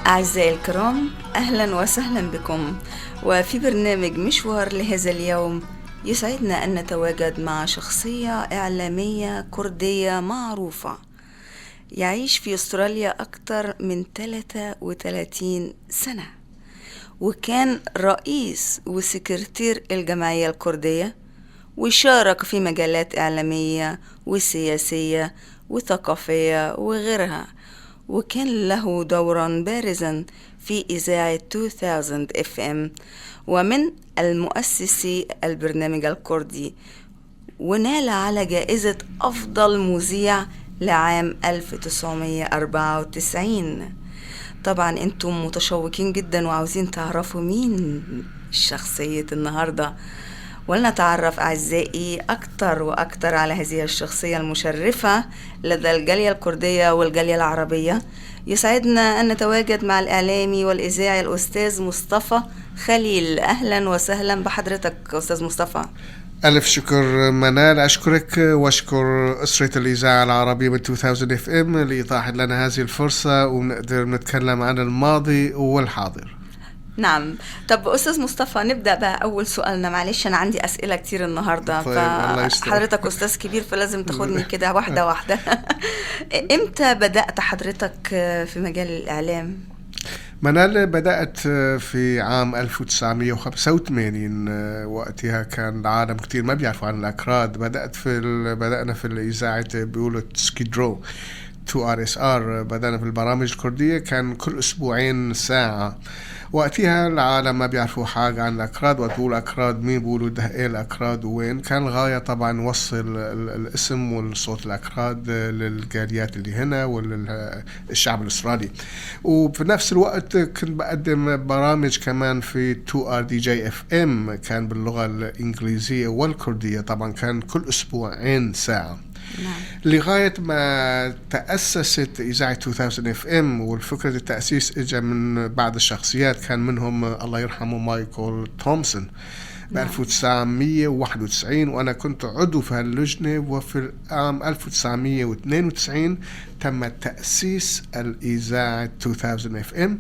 أعزائي الكرام، أهلا وسهلا بكم وفي برنامج مشوار لهذا اليوم. يسعدنا أن نتواجد مع شخصية إعلامية كردية معروفة يعيش في أستراليا أكثر من 33 سنة، وكان رئيس وسكرتير الجمعية الكردية، وشارك في مجالات إعلامية وسياسية وثقافية وغيرها، وكان له دورا بارزا في إذاعة 2000 FM، ومن المؤسسي البرنامج الكردي، ونال على جائزة أفضل مذيع لعام 1994. طبعا انتم متشوقين جدا وعاوزين تعرفوا مين شخصية النهاردة، ولنتعرف أعزائي أكثر وأكثر على هذه الشخصية المشرفة لدى الجالية الكردية والجالية العربية. يسعدنا أن نتواجد مع الإعلامي والإذاعي الأستاذ مصطفى خليل. أهلا وسهلا بحضرتك أستاذ مصطفى. ألف شكر منال، أشكرك وأشكر أسرة الإذاعة العربية من 2000 FM لإتاحة لنا هذه الفرصة ونقدر نتكلم عن الماضي والحاضر. نعم. طب أستاذ مصطفى، نبدأ بقى أول سؤالنا. معلش أنا عندي أسئلة كتير النهاردة. طيب، فحضرتك أستاذ كبير فلازم تاخدني كده واحدة واحدة. إمتى بدأت حضرتك في مجال الإعلام؟ منال، بدأت في عام 1985. وقتها كان العالم كتير ما بيعرفوا عن الأكراد. بدأنا في الإذاعة بيقولوا سكيدرو 2RSR. بدأنا في البرامج الكردية، كان كل أسبوعين ساعة. وقتها العالم ما بيعرفوا حاجة عن الأكراد، وتقول أكراد مين، بيقولوا ده إيه الأكراد وين. كان الغاية طبعا نوصل الاسم والصوت الأكراد للجاليات اللي هنا وللشعب الأسترالي. وفي نفس الوقت كنت بقدم برامج كمان في 2RDJ FM، كان باللغة الإنجليزية والكردية. طبعا كان كل أسبوعين ساعة. نعم. لغاية ما تأسست إذاعة 2000 FM، والفكرة التأسيس إجا من بعض الشخصيات، كان منهم الله يرحمه مايكل تومسون ب 1991، وأنا كنت عضو في هاللجنة. وفي عام 1992 تم تأسيس الإذاعة 2000 FM.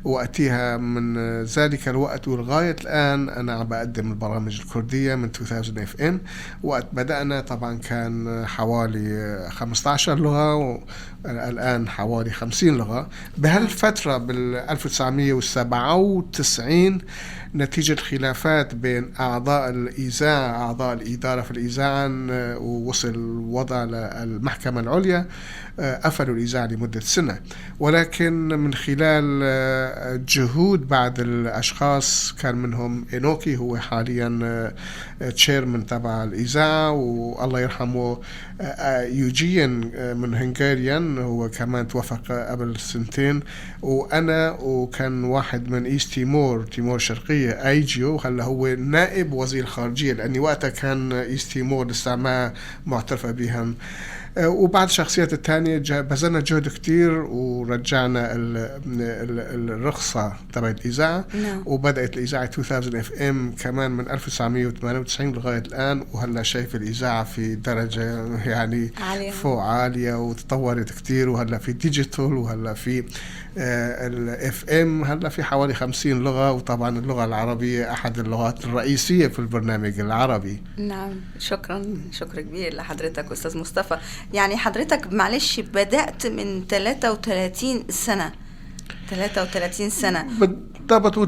وقتها من ذلك الوقت ولغاية الآن أنا عم بقدم البرامج الكردية من 2000 FM. وقت بدأنا طبعا كان حوالي 15 لغة، والآن حوالي 50 لغة. بهالفترة بال 1997 نتيجة خلافات بين أعضاء الإذاعة، أعضاء الإدارة في الإذاعة، ووصل الوضع للمحكمة العليا، قفلوا الإذاعة لمدة سنة. ولكن من خلال جهود بعض الأشخاص، كان منهم إنوكي هو حاليا تشيرمن تبع الإذاعة، والله يرحمه يوجين من هنغاريان هو كمان توفق قبل سنتين، وأنا وكان واحد من إيست تيمور الشرقية أيجيو، هلا هو نائب وزير الخارجية، لأني وقتها كان إيست تيمور لسه ما معترفة بهم. وبعد الشخصيات الثانية بذلنا جهد كتير ورجعنا الرخصة تبع الإذاعة. وبدأت الإذاعة 2000 FM كمان من 1998 لغاية الآن. وهلا شايف الإذاعة في درجة يعني فوق عالية، وتطورت كتير. وهلا في ديجيتال، وهلا في الFM، هلا في حوالي 50 لغة. وطبعا اللغة العربية أحد اللغات الرئيسية في البرنامج العربي. نعم. شكرا كبير لحضرتك أستاذ مصطفى. يعني حضرتك معلش بدأت من 33 سنة. بالضبط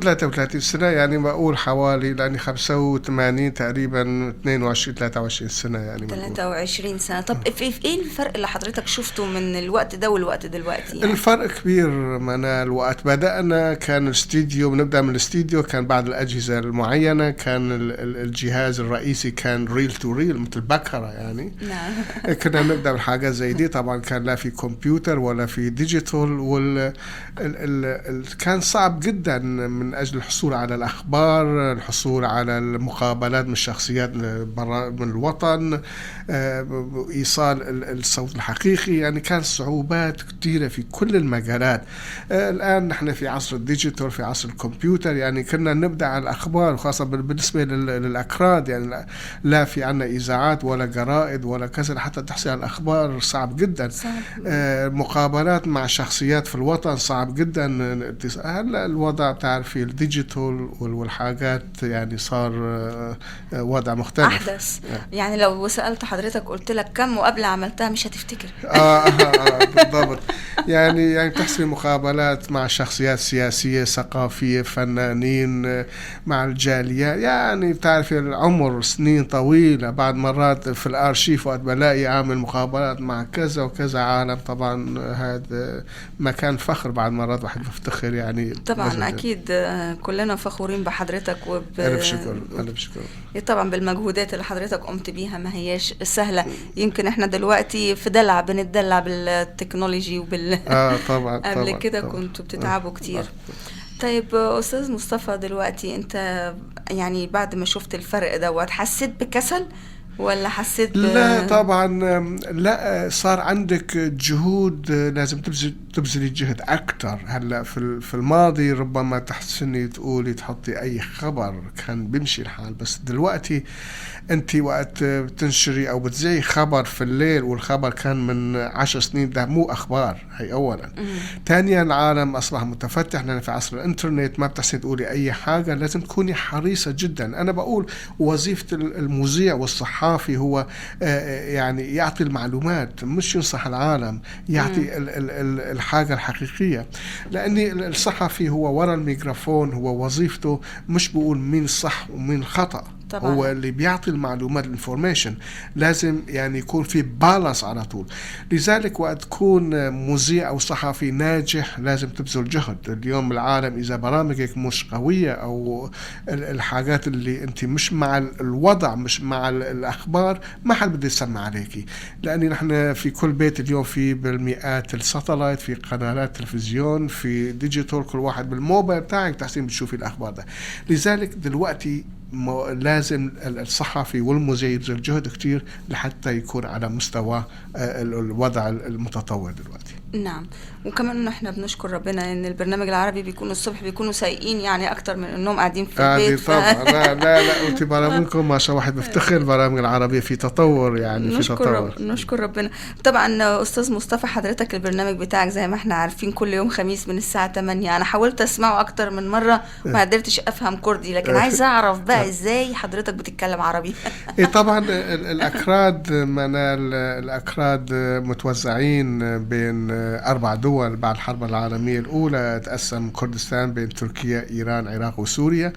33 سنة، يعني بقول حوالي لأني 85 تقريبا 23 سنة، يعني 23 سنة. طب في إيه الفرق اللي حضرتك شفته من الوقت ده والوقت دلوقتي؟ يعني الفرق كبير منال. وقت بدأنا كان الاستديو، بنبدأ من الاستديو كان بعض الأجهزة المعينة، كان الجهاز الرئيسي كان ريل تو ريل مثل بكرة يعني. نعم. كنا نبدأ بالحاجة زي دي. طبعا كان لا في كمبيوتر ولا في ديجيتال، كان صعب جدا من أجل الحصول على الأخبار، الحصول على المقابلات من الشخصيات برا من الوطن، إيصال الصوت الحقيقي. يعني كانت صعوبات كثيرة في كل المجالات. الآن نحن في عصر الديجيتال، في عصر الكمبيوتر، يعني كنا نبدأ على الأخبار، خاصة بالنسبة للأكراد. يعني لا في عنا إذاعات ولا جرائد ولا كذا، حتى تحصل على الأخبار صعب جدا. مقابلات مع شخصيات في الوطن صعب جدا. هلا الوضع بتعرفي الديجيتال والحاجات، يعني صار وضع مختلف أحدث. يعني لو سألت حضرتك قلت لك كم مقابلة عملتها مش هتفتكر. بالضبط. يعني بتحصل مقابلات مع شخصيات سياسية، ثقافية، فنانين، مع الجالية. يعني بتعرفي العمر سنين طويلة. بعد مرات في الارشيف وقت بلاقي عامل مقابلات مع كذا وكذا عالم، طبعا هذا مكان فخر. بعد مرات واحد بفتخر يعني. طبعا اكيد كلنا فخورين بحضرتك ألف شكر. ألف شكر. طبعا بالمجهودات اللي حضرتك قمت بيها، ما هياش سهلة. يمكن احنا دلوقتي في بنتدلع بالتكنولوجي طبعا قبل كده كنتوا بتتعبوا كتير. طيب أستاذ مصطفى، دلوقتي أنت يعني بعد ما شفت الفرق دوت حسيت بكسل ولا حسيت لا طبعا لا، صار عندك جهود، لازم تبذلي جهد أكتر. هلا في الماضي ربما تحسني تقولي تحطي أي خبر كان بيمشي الحال، بس دلوقتي أنت وقت بتنشري أو بتزعي خبر في الليل والخبر كان من 10 سنين، ده مو أخبار. هي أولا. ثانيا العالم أصبح متفتح، لأن في عصر الإنترنت ما بتحسن تقولي أي حاجة، لازم تكوني حريصة جدا. أنا بقول وظيفة المذيع والصحافي هو يعني يعطي المعلومات، مش ينصح العالم، يعطي الحاجة الحقيقية. لأن الصحفي هو وراء الميكروفون، هو وظيفته مش بقول مين صح ومين خطأ طبعا. هو اللي بيعطي المعلومات، الانفورميشن. لازم يعني يكون في بالانس على طول. لذلك وقت تكون مذيع أو صحفي ناجح لازم تبذل جهد. اليوم العالم إذا برامجك مش قوية أو الحاجات اللي أنت مش مع الوضع، مش مع الأخبار، ما حد بده يسمع عليكي. لأن نحن في كل بيت اليوم في بالمئات الساتلايت، في قنوات تلفزيون، في ديجيتال، كل واحد بالموبايل بتاعك تحسين بتشوفي الأخبار ده. لذلك دلوقتي لازم الصحفي والمذيع يبذل جهد كتير لحتى يكون على مستوى الوضع المتطور دلوقتي. نعم. وكمان نحن بنشكر ربنا ان البرنامج العربي بيكونوا الصبح بيكونوا سايقين، يعني اكتر من انهم قاعدين في البيت. طبعا لا انت برامجكم ما شاء الله، واحد بفتخر البرامج العربية في تطور، يعني في تطور. نشكر ربنا. طبعا استاذ مصطفى، حضرتك البرنامج بتاعك زي ما احنا عارفين كل يوم خميس من الساعة 8. انا حاولت اسمعه اكتر من مرة ما قدرتش افهم كردي، لكن عايز اعرف بقى ازاي حضرتك بتتكلم عربي. طبعا الاكراد الاكراد متوزعين بين 4 دول. بعد الحرب العالمية الأولى تقسم كردستان بين تركيا، إيران، العراق وسوريا،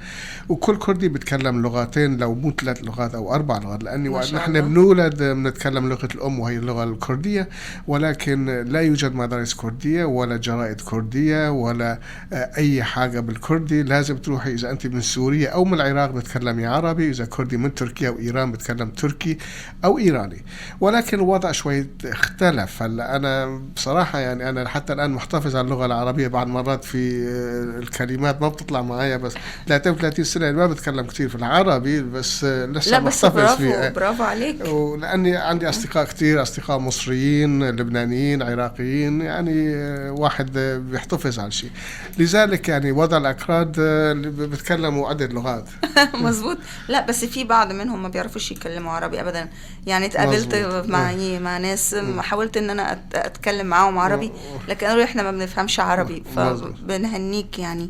وكل كردي بيتكلم لغتين، لو مو 3 لغات أو 4 لغات. لأني نحن بنولد بنتكلم لغة الأم وهي اللغة الكردية، ولكن لا يوجد مدارس كردية ولا جرائد كردية ولا أي حاجة بالكردي. لازم تروحي إذا أنت من سوريا أو من العراق بتكلمي عربي، إذا كردي من تركيا وإيران بتكلم تركي أو إيراني. ولكن الوضع شوي اختلف. هلا أنا بصراحة يعني أنا حتى الآن محتفظ على اللغة العربية. بعض مرات في الكلمات ما بتطلع معايا، بس 33 سنة ما بتكلم كتير في العربي، بس لسه محتفظ فيها. برافو عليك. ولأني عندي أصدقاء كتير، أصدقاء مصريين، لبنانيين، عراقيين، يعني واحد بيحتفظ على شيء. لذلك يعني وضع الأكراد بيتكلموا عدة لغات. مظبوط. لا بس في بعض منهم ما بيعرفوش يتكلموا عربي أبدا. يعني اتقابلت مع ناس حاولت إن أنا أتكلم معاهم عربي، لكن قالوا احنا ما بنفهمش عربي، فبنهنيك يعني.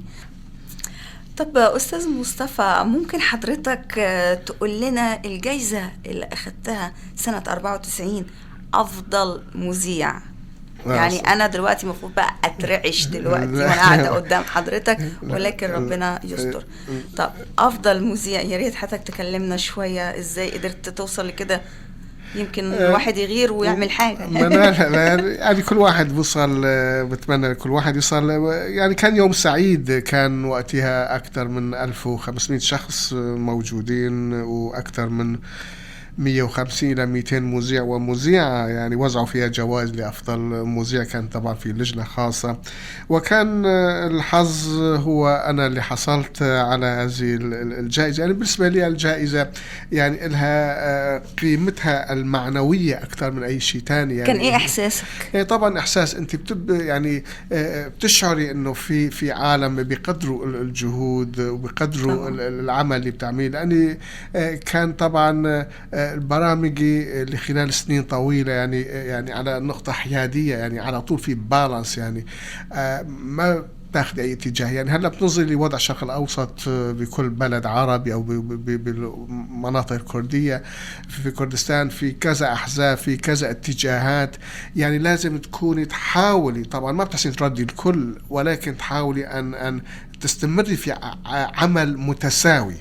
طب أستاذ مصطفى، ممكن حضرتك تقول لنا الجايزة اللي أخدتها سنة 94 أفضل مذيع؟ يعني أنا دلوقتي مفروض بقى أترعش دلوقتي وأنا قاعدة قدام حضرتك، ولكن ربنا يستر. طب أفضل مذيع، يا ريت حضرتك تكلمنا شوية إزاي قدرت توصل لكده. يمكن الواحد يغير ويعمل حاجة. يعني كل واحد بيوصل، بتمنى كل واحد يوصل. يعني كان يوم سعيد، كان وقتها أكثر من 1500 شخص موجودين، وأكثر من 150 إلى 200 مذيع ومذيعة، يعني وزعوا فيها جوائز لأفضل مذيع، كان طبعا في لجنة خاصة. وكان الحظ هو أنا اللي حصلت على هذه الجائزة. يعني بالنسبة لي الجائزة يعني لها قيمتها المعنوية أكثر من أي شيء تاني. يعني كان إيه إحساسك؟ طبعا إحساس أنت يعني بتشعري إنه في عالم بيقدروا الجهود وبيقدروا العمل اللي بتعمله. لأني كان طبعا البرامج اللي خلال سنين طويلة يعني على نقطة حيادية، يعني على طول في بالانس، يعني ما تاخذ أي اتجاه. يعني هلا بتنظر لوضع الشرق الأوسط بكل بلد عربي أو بالمناطق الكردية في كردستان، في كذا أحزاب، في كذا اتجاهات. يعني لازم تكوني تحاولي، طبعا ما بتحسين تردي الكل، ولكن تحاولي أن تستمري في عمل متساوي.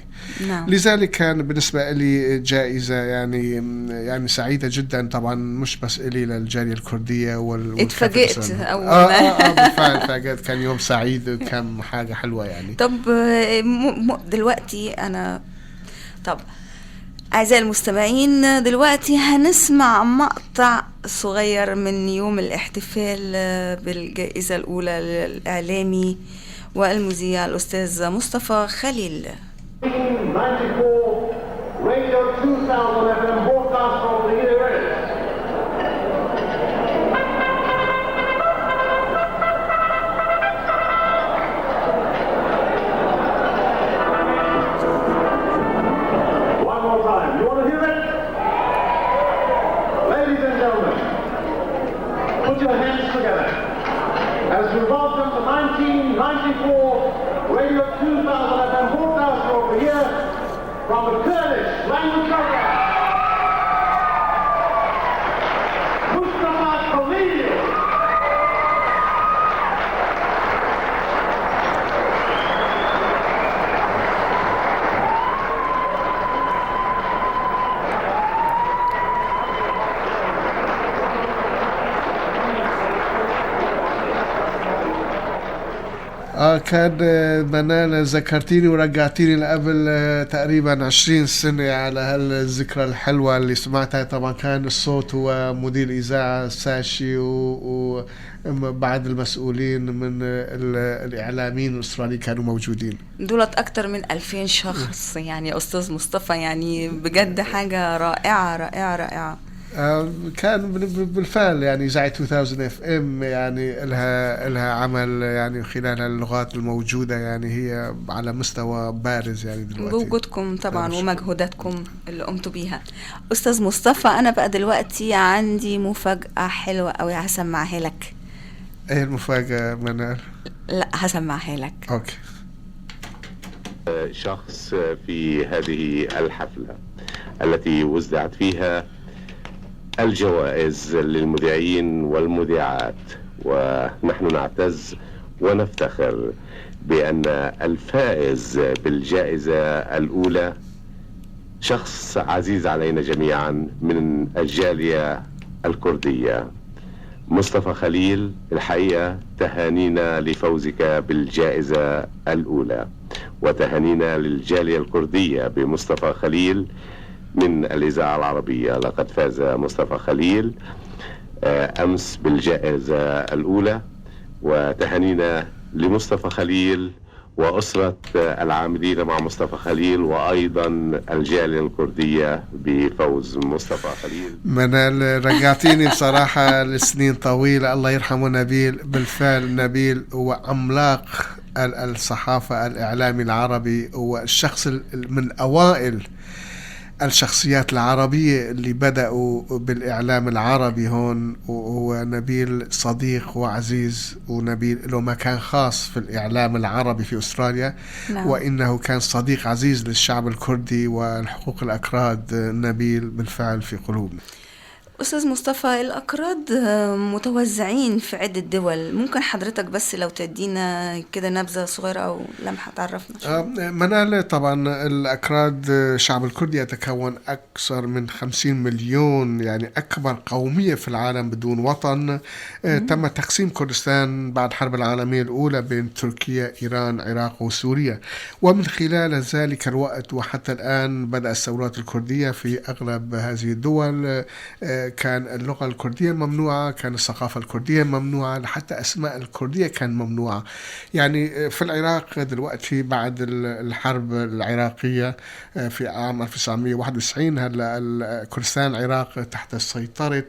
نعم. لذلك كان بالنسبة لي جائزة يعني سعيدة جدا، طبعا مش بس إلي، للجالية الكردية اتفاجئت أول ما بالفعل فاجأت. كان يوم سعيد وكان حاجة حلوة يعني. طب دلوقتي طب أعزائي المستمعين، دلوقتي هنسمع مقطع صغير من يوم الاحتفال بالجائزة الأولى للإعلامي والمذيع الأستاذ مصطفى خليل. 94 Radio 2000 FM broadcast from the United One more time. You want to hear it? Ladies and gentlemen, put your hands together as we welcome the 1994 Radio 2000 FM broadcast over here from the Kurdish language program, Mustafa Khalil. كان منال ذكرتيني ورجعتيني لقبل تقريبا 20 سنة على هالذكرى الحلوة اللي سمعتها. طبعا كان الصوت هو مدير إذاعة ساشي وبعض المسؤولين من الإعلاميين الأستراليين كانوا موجودين. دولت أكتر من 2000 شخص يعني أستاذ مصطفى، يعني بجد حاجة رائعة رائعة رائعة. كان بالفعل يعني إذاعة 2000 FM يعني لها عمل يعني خلال اللغات الموجودة، يعني هي على مستوى بارز يعني دلوقتي بوجودكم طبعا ومجهوداتكم اللي قمتوا بيها. أستاذ مصطفى، أنا بقى دلوقتي عندي مفاجأة حلوة أوي هسمعها لك. ايه المفاجأة منال؟ لا هسمعها لك. اوكي. شخص في هذه الحفلة التي وزعت فيها الجوائز للمذيعين والمذيعات، ونحن نعتز ونفتخر بأن الفائز بالجائزة الأولى شخص عزيز علينا جميعا من الجالية الكردية، مصطفى خليل. الحقيقة تهانينا لفوزك بالجائزة الأولى، وتهانينا للجالية الكردية بمصطفى خليل من الإذاعة العربية. لقد فاز مصطفى خليل أمس بالجائزة الأولى، وتهانينا لمصطفى خليل وأسرة العاملين مع مصطفى خليل، وأيضا الجالية الكردية بفوز مصطفى خليل. منال رجعتيني بصراحة لسنين طويلة. الله يرحمه نبيل. بالفعل نبيل هو عملاق الصحافة الإعلامي العربي، هو الشخص من أوائل الشخصيات العربية اللي بدأوا بالإعلام العربي هون. وهو نبيل صديق وعزيز، ونبيل له مكان خاص في الإعلام العربي في أستراليا. نعم. وإنه كان صديق عزيز للشعب الكردي والحقوق الأكراد. نبيل بالفعل في قلوبنا. أستاذ مصطفى، الأكراد متوزعين في عدة دول، ممكن حضرتك بس لو تدينا كده نبذة صغيرة أو لمحة تعرفنا؟ منال، طبعا الأكراد الشعب الكردي يتكون أكثر من 50 مليون، يعني أكبر قومية في العالم بدون وطن. تم تقسيم كردستان بعد الحرب العالمية الأولى بين تركيا، إيران، العراق وسوريا، ومن خلال ذلك الوقت وحتى الآن بدأ الثورات الكردية في أغلب هذه الدول. كان اللغة الكردية ممنوعة، كان الثقافة الكردية ممنوعة، حتى أسماء الكردية كان ممنوعة. يعني في العراق دلوقتي بعد الحرب العراقية في عام 1991 هلا كردستان العراق تحت سيطرة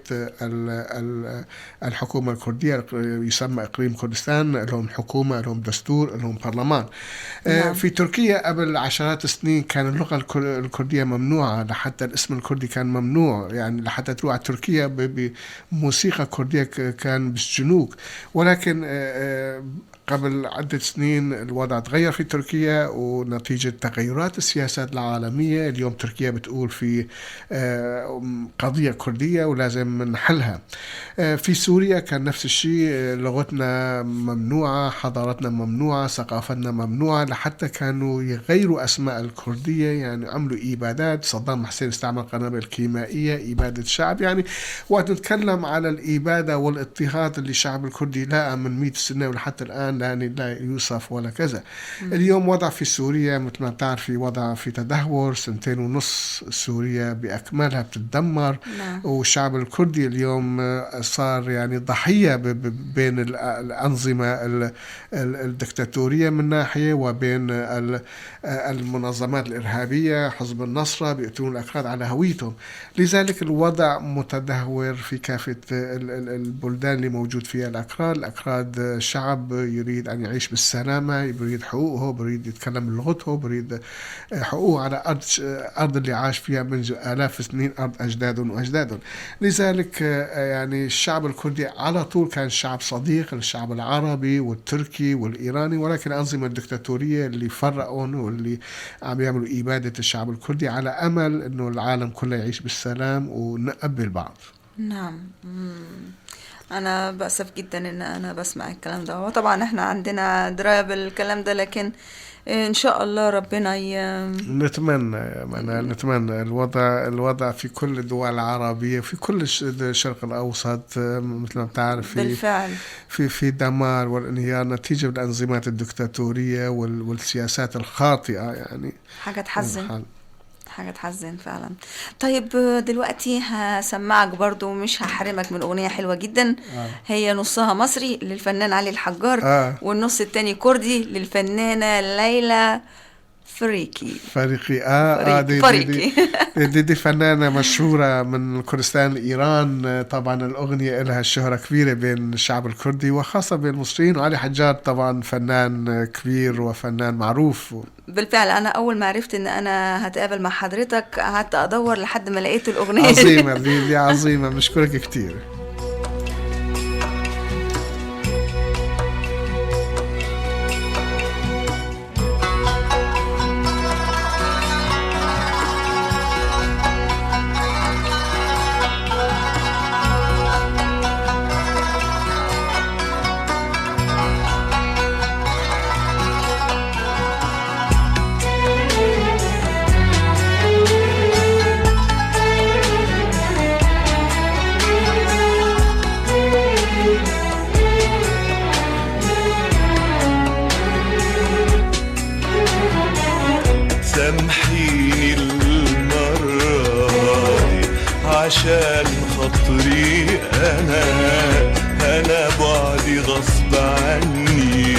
الحكومة الكردية، يسمى إقليم كردستان، لهم حكومة، لهم دستور، لهم برلمان. في تركيا قبل عشرات السنين كان اللغة الكردية ممنوعة، لحتى الاسم الكردي كان ممنوع، يعني لحتى تروح على تركيا بموسيقى كردية كان بالجنوك. ولكن قبل عدة سنين الوضع تغير في تركيا، ونتيجة تغيرات السياسات العالمية اليوم تركيا بتقول في قضية كردية ولازم نحلها. في سوريا كان نفس الشيء، لغتنا ممنوعة، حضارتنا ممنوعة، ثقافتنا ممنوعة، لحتى كانوا يغيروا أسماء الكردية، يعني عملوا إبادات. صدام حسين استعمل قنابل كيميائية، إبادة شعب. يعني وقت نتكلم على الإبادة والاضطهاد اللي الشعب الكردي لاقى من 100 سنة ولحتى الآن لا يوصف ولا كذا. اليوم وضع في سوريا مثل ما تعرفي وضع في تدهور، 2.5 سوريا بأكملها بتتدمر. والشعب الكردي اليوم صار يعني ضحية بين الأنظمة الدكتاتورية من ناحية، وبين المنظمات الإرهابية، حزب النصرة بيقتلون الأكراد على هويتهم. لذلك الوضع متدهور في كافة البلدان اللي موجود فيها الأكراد. الأكراد شعب يريد أن يعيش بالسلامة، يريد حقوقه، يريد يتكلم لغته، يريد حقوقه على أرض اللي عاش فيها منذ آلاف السنين، أرض أجدادهم. لذلك يعني الشعب الكردي على طول كان شعب صديق للشعب العربي والتركي والإيراني، ولكن الأنظمة الدكتاتورية اللي فرقون واللي عم يعملوا إبادة الشعب الكردي على أمل أنه العالم كله يعيش بالسلام ونقبل بعض. نعم. أنا بأسف جدا إن أنا بسمع الكلام ده، وطبعا إحنا عندنا دراية بالكلام ده، لكن إن شاء الله ربنا نتمنى الوضع في كل الدول العربية، في كل الشرق الأوسط مثل ما بتعرف بالفعل في دمار والانهيار نتيجة الأنظمات الدكتاتورية والسياسات الخاطئة. يعني حاجة تحزن فعلا. طيب دلوقتي هسمعك برضو، مش هحرمك من أغنية حلوة جدا. هي نصها مصري للفنان علي الحجار، والنص التاني كردي للفنانة ليلى فريقي. دي فنانة مشهورة من كردستان إيران. طبعا الأغنية لها شهرة كبيرة بين الشعب الكردي وخاصة بين المصريين، وعلي حجار طبعا فنان كبير وفنان معروف. بالفعل أنا أول ما عرفت إن أنا هتقابل مع حضرتك قعدت أدور لحد ما لقيت الأغنية. عظيمة دي عظيمة، مشكورك كتير. سامحيني المرة دي عشان خاطري أنا بعدي غصب عني،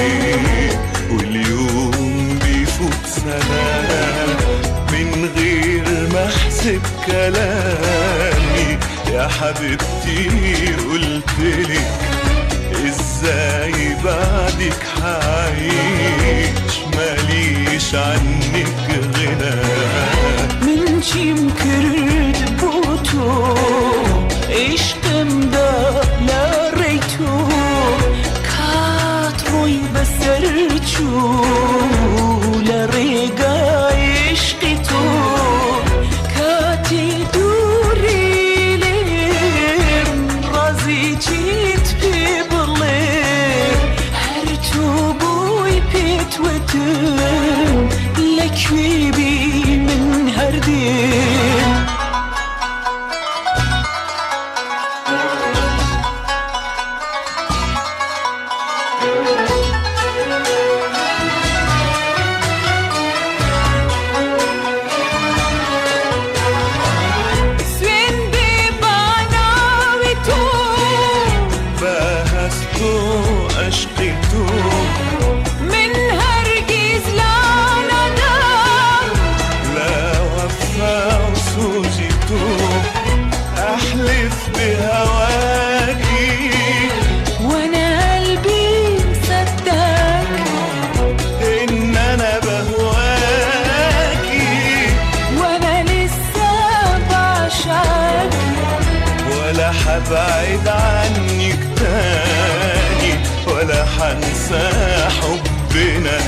واليوم بيفوت سنة من غير ما أحسب كلامي. يا حبيبتي قلتلك ازاي بعدك حعيش، ماليش عنك غنى. من چیم کرد با تو عشقم دا لاری تو کات روی بسر چو لریگا عشق تو کاتی دوری لی لا حبعد عنك تاني ولا حنسى حبنا،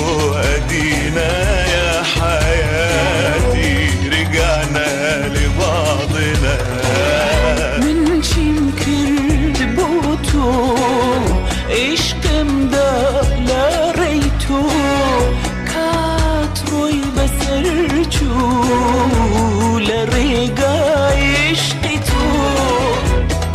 وأدينا يا حياتي رجعنا لبعضنا. من شمكر بوتو عشقمدا لا ريتو كاتروي بسرچو لريقا عشقتو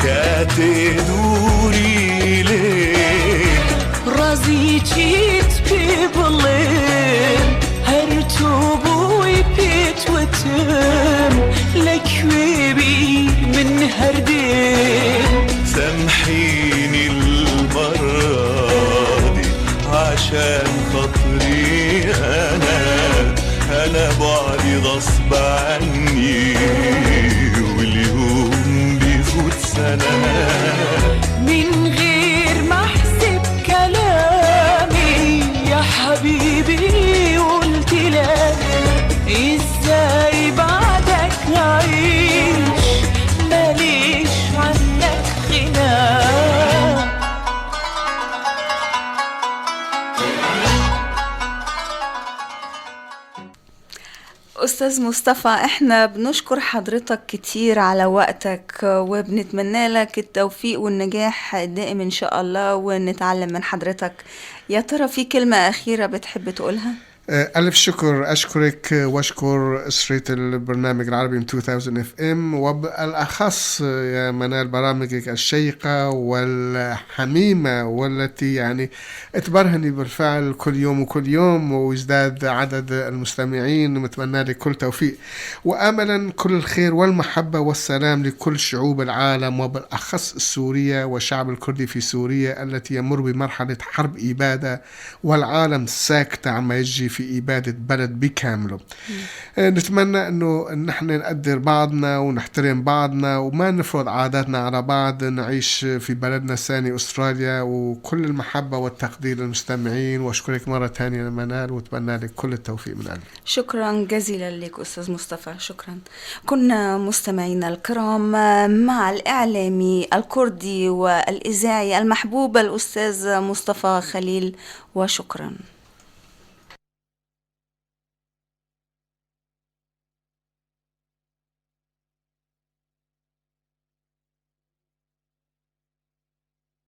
كاتي دوري ليك رازي جيت ببلين هرتو بوي بيت وتم لك ويبي من هردين. سامحيني المرة دي عشان خاطري أنا بعدي غصب عني، واليوم بيفوت سنة من غير ما احسب كلامي يا حبيبي قلت لك ازاي بعدك عايش ماليش عنك غنى. أستاذ مصطفى، إحنا بنشكر حضرتك كتير على وقتك، وبنتمنى لك التوفيق والنجاح الدائم إن شاء الله، ونتعلم من حضرتك. يا ترى في كلمة أخيرة بتحب تقولها؟ ألف شكر، أشكرك وأشكر أسرة البرنامج العربي من 2000 FM، وبالأخص يا منال برامجك الشيقة والحميمة والتي يعني تبرهني بالفعل كل يوم وكل يوم، ويزداد عدد المستمعين. نتمنى لك كل توفيق، وأملا كل الخير والمحبة والسلام لكل شعوب العالم، وبالأخص السورية والشعب الكردي في سوريا التي يمر بمرحلة حرب إبادة، والعالم ساكت عما يجري في إبادة بلد بكامله. نتمنى أنه نحن نقدر بعضنا ونحترم بعضنا، وما نفرض عاداتنا على بعض، نعيش في بلدنا الثاني أستراليا. وكل المحبة والتقدير للمستمعين، وأشكرك مرة ثانية منال، وأتمنى لك كل التوفيق من قلبي. شكرا جزيلا لك أستاذ مصطفى، شكرا. كنا مستمعينا الكرام مع الإعلامي الكردي والإذاعي المحبوب الأستاذ مصطفى خليل، وشكرا.